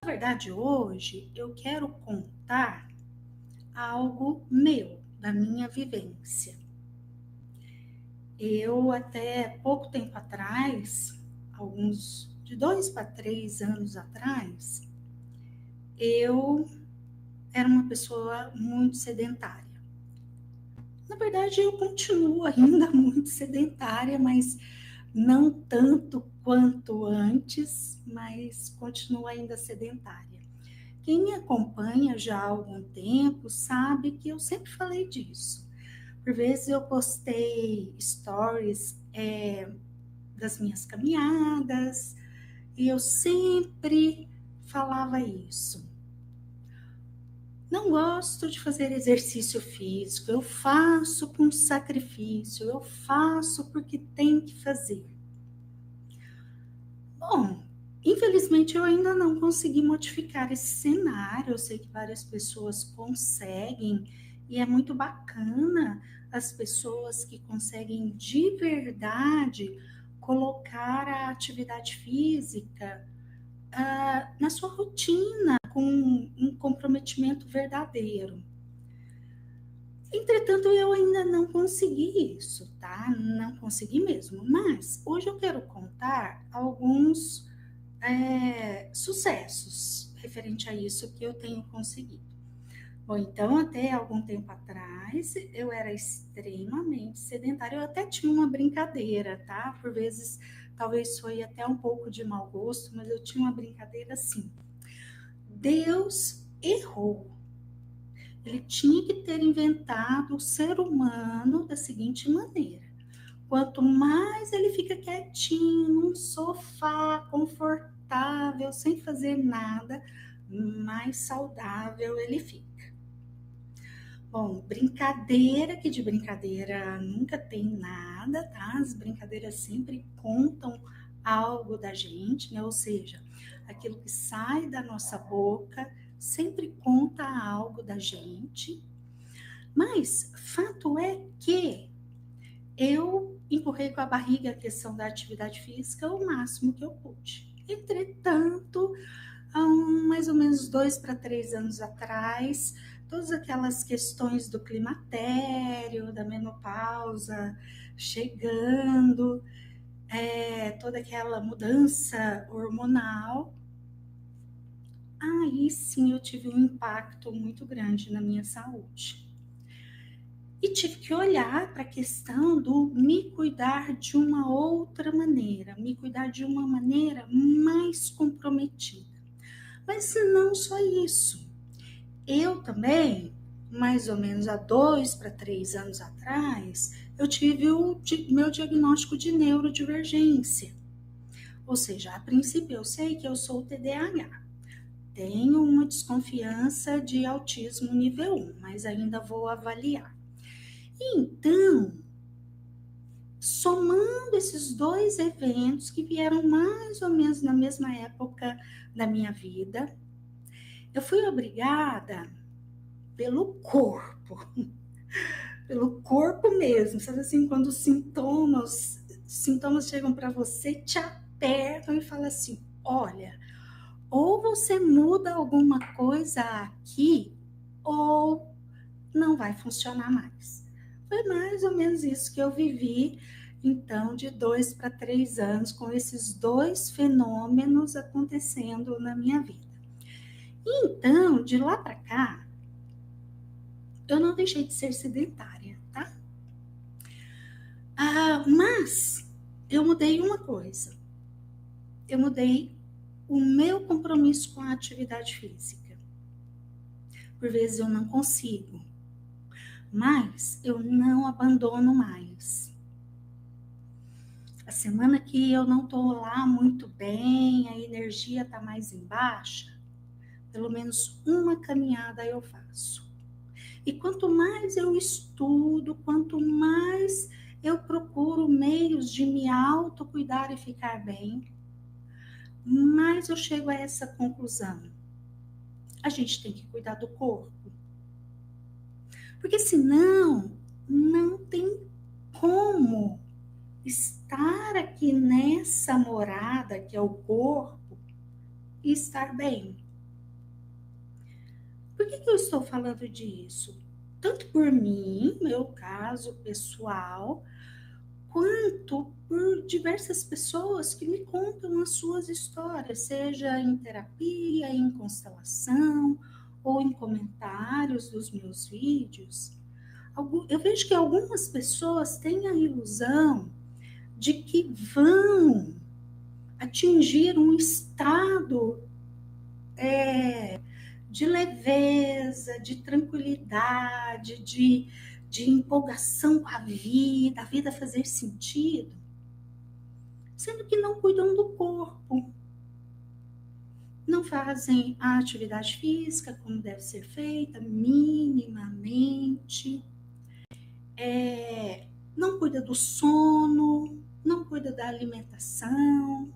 verdade, hoje eu quero contar algo meu, da minha vivência. Eu, até pouco tempo atrás, alguns de 2 para 3 anos atrás, eu era uma pessoa muito sedentária. Na verdade, eu continuo ainda muito sedentária, mas não tanto quanto antes, mas continuo ainda sedentária. Quem me acompanha já há algum tempo sabe que eu sempre falei disso. Por vezes eu postei stories das minhas caminhadas e eu sempre falava isso. Não gosto de fazer exercício físico, eu faço com sacrifício, eu faço porque tem que fazer. Bom, infelizmente eu ainda não consegui modificar esse cenário. Eu sei que várias pessoas conseguem e é muito bacana as pessoas que conseguem de verdade colocar a atividade física na sua rotina com um comprometimento verdadeiro. Entretanto, eu ainda não consegui isso, tá? Não consegui mesmo. Mas hoje eu quero contar alguns sucessos referente a isso que eu tenho conseguido. Bom, então, até algum tempo atrás, eu era extremamente sedentária. Eu até tinha uma brincadeira, tá? Por vezes, talvez foi até um pouco de mau gosto, mas eu tinha uma brincadeira assim. Deus errou. Ele tinha que ter inventado o ser humano da seguinte maneira: quanto mais ele fica quietinho num sofá confortável, sem fazer nada, mais saudável ele fica. Bom, brincadeira, que de brincadeira nunca tem nada, tá? As brincadeiras sempre contam algo da gente, né? Ou seja, aquilo que sai da nossa boca sempre conta algo da gente. Mas fato é que eu empurrei com a barriga a questão da atividade física o máximo que eu pude. Entretanto, há mais ou menos 2 para 3 anos atrás, todas aquelas questões do climatério, da menopausa chegando, toda aquela mudança hormonal, aí sim eu tive um impacto muito grande na minha saúde. E tive que olhar para a questão do me cuidar de uma outra maneira, me cuidar de uma maneira mais comprometida. Mas não só isso. Eu também, mais ou menos há 2 para 3 anos atrás, eu tive o meu diagnóstico de neurodivergência. Ou seja, a princípio eu sei que eu sou TDAH. Tenho uma desconfiança de autismo nível 1, mas ainda vou avaliar. Então, somando esses dois eventos que vieram mais ou menos na mesma época da minha vida, eu fui obrigada pelo corpo mesmo, sabe assim, quando os sintomas chegam para você, te apertam e falam assim, olha, ou você muda alguma coisa aqui, ou não vai funcionar mais. Foi mais ou menos isso que eu vivi, então, de 2 para 3 anos, com esses dois fenômenos acontecendo na minha vida. Então, de lá para cá, eu não deixei de ser sedentária, tá? Mas eu mudei uma coisa. Eu mudei o meu compromisso com a atividade física. Por vezes eu não consigo, mas eu não abandono mais. A semana que eu não tô lá muito bem, a energia tá mais em baixa, pelo menos uma caminhada eu faço. E quanto mais eu estudo, quanto mais eu procuro meios de me autocuidar e ficar bem, mais eu chego a essa conclusão. A gente tem que cuidar do corpo. Porque senão, não tem como estar aqui nessa morada que é o corpo e estar bem. Por que eu estou falando disso? Tanto por mim, meu caso pessoal, quanto por diversas pessoas que me contam as suas histórias, seja em terapia, em constelação ou em comentários dos meus vídeos. Eu vejo que algumas pessoas têm a ilusão de que vão atingir um estado de leveza, de tranquilidade, de empolgação com a vida fazer sentido, sendo que não cuidam do corpo, não fazem a atividade física como deve ser feita, minimamente, não cuida do sono, não cuida da alimentação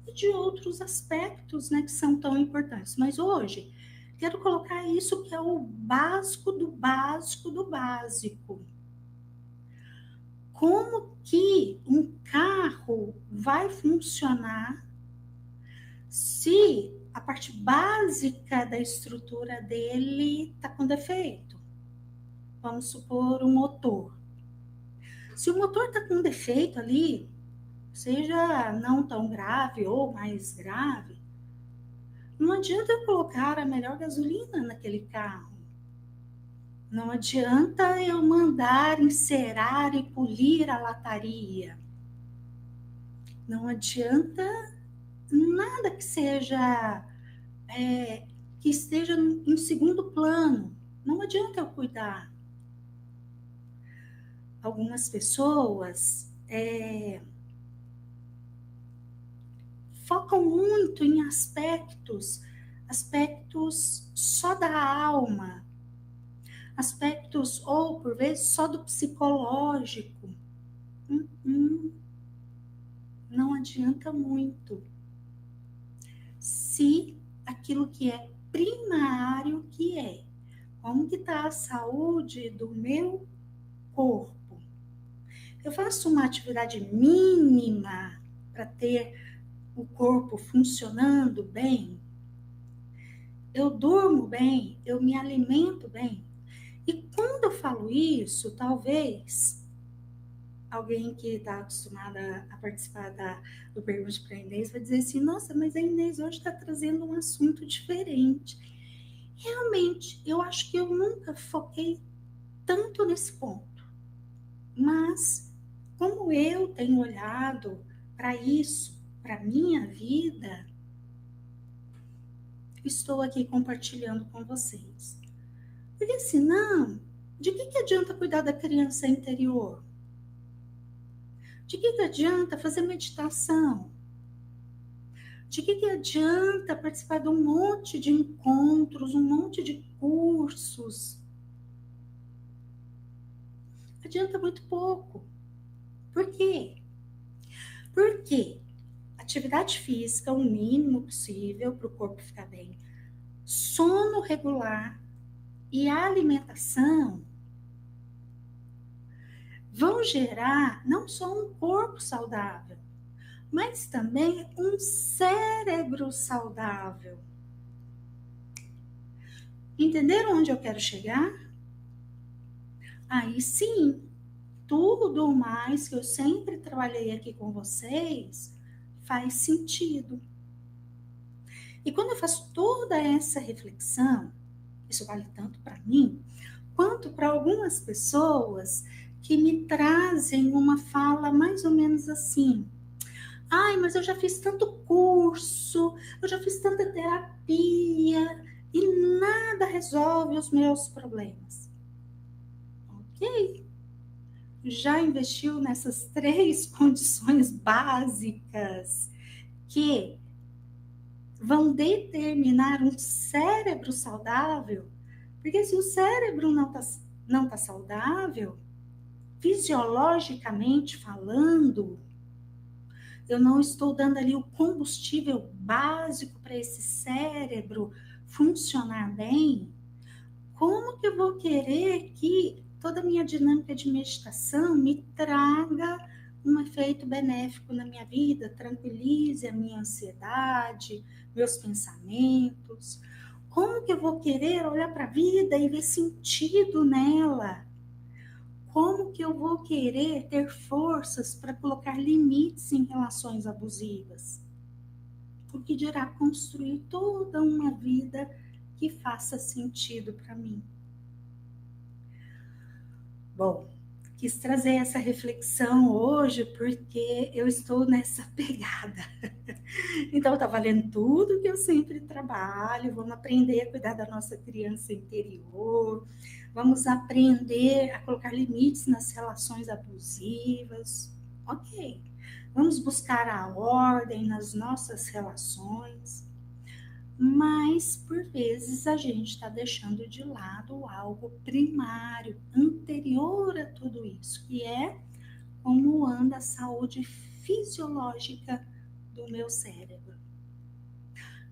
e de outros aspectos, né, que são tão importantes. Mas hoje, quero colocar isso que é o básico do básico do básico. Como que um carro vai funcionar se a parte básica da estrutura dele está com defeito? Vamos supor um motor. Se o motor está com defeito ali, seja não tão grave ou mais grave, não adianta eu colocar a melhor gasolina naquele carro. Não adianta eu mandar encerar e polir a lataria. Não adianta nada que seja que esteja em segundo plano. Não adianta eu cuidar. Algumas pessoas focam muito em aspectos só da alma, aspectos, ou por vezes só do psicológico. Não adianta muito se aquilo que é primário, que é como que está a saúde do meu corpo. Eu faço uma atividade mínima para ter o corpo funcionando bem, eu durmo bem, eu me alimento bem. E quando eu falo isso, talvez alguém que está acostumada a participar do Pergunte para a Inês vai dizer assim, nossa, mas a Inês hoje está trazendo um assunto diferente. Realmente, eu acho que eu nunca foquei tanto nesse ponto. Mas, como eu tenho olhado para isso, para a minha vida, estou aqui compartilhando com vocês. Porque senão, de que adianta cuidar da criança interior? De que adianta fazer meditação? De que adianta participar de um monte de encontros, um monte de cursos? Adianta muito pouco. Por quê? Porque atividade física, o mínimo possível para o corpo ficar bem, sono regular e alimentação vão gerar não só um corpo saudável, mas também um cérebro saudável. Entenderam onde eu quero chegar? Aí sim, tudo mais que eu sempre trabalhei aqui com vocês faz sentido. E quando eu faço toda essa reflexão, isso vale tanto para mim, quanto para algumas pessoas que me trazem uma fala mais ou menos assim: ai, mas eu já fiz tanto curso, eu já fiz tanta terapia e nada resolve os meus problemas. Ok? Já investiu nessas 3 condições básicas que vão determinar um cérebro saudável? Porque se o cérebro não tá saudável, fisiologicamente falando, eu não estou dando ali o combustível básico para esse cérebro funcionar bem, como que eu vou querer que toda a minha dinâmica de meditação me traga um efeito benéfico na minha vida, tranquilize a minha ansiedade, meus pensamentos? Como que eu vou querer olhar para a vida e ver sentido nela? Como que eu vou querer ter forças para colocar limites em relações abusivas? O que dirá construir toda uma vida que faça sentido para mim? Bom, quis trazer essa reflexão hoje porque eu estou nessa pegada. Então, tá valendo tudo que eu sempre trabalho. Vamos aprender a cuidar da nossa criança interior. Vamos aprender a colocar limites nas relações abusivas. Ok. Vamos buscar a ordem nas nossas relações. Mas, por vezes, a gente está deixando de lado algo primário, anterior a tudo isso, que é como anda a saúde fisiológica do meu cérebro.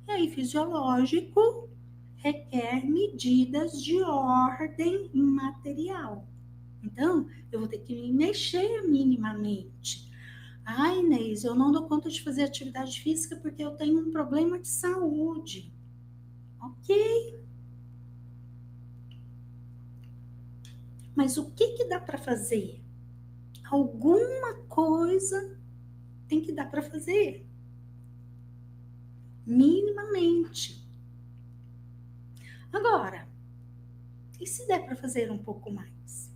E aí, fisiológico requer medidas de ordem material. Então, eu vou ter que me mexer minimamente. Ai, Inês, eu não dou conta de fazer atividade física porque eu tenho um problema de saúde. Ok, mas o que que dá para fazer? Alguma coisa tem que dar para fazer, minimamente. Agora, e se der para fazer um pouco mais?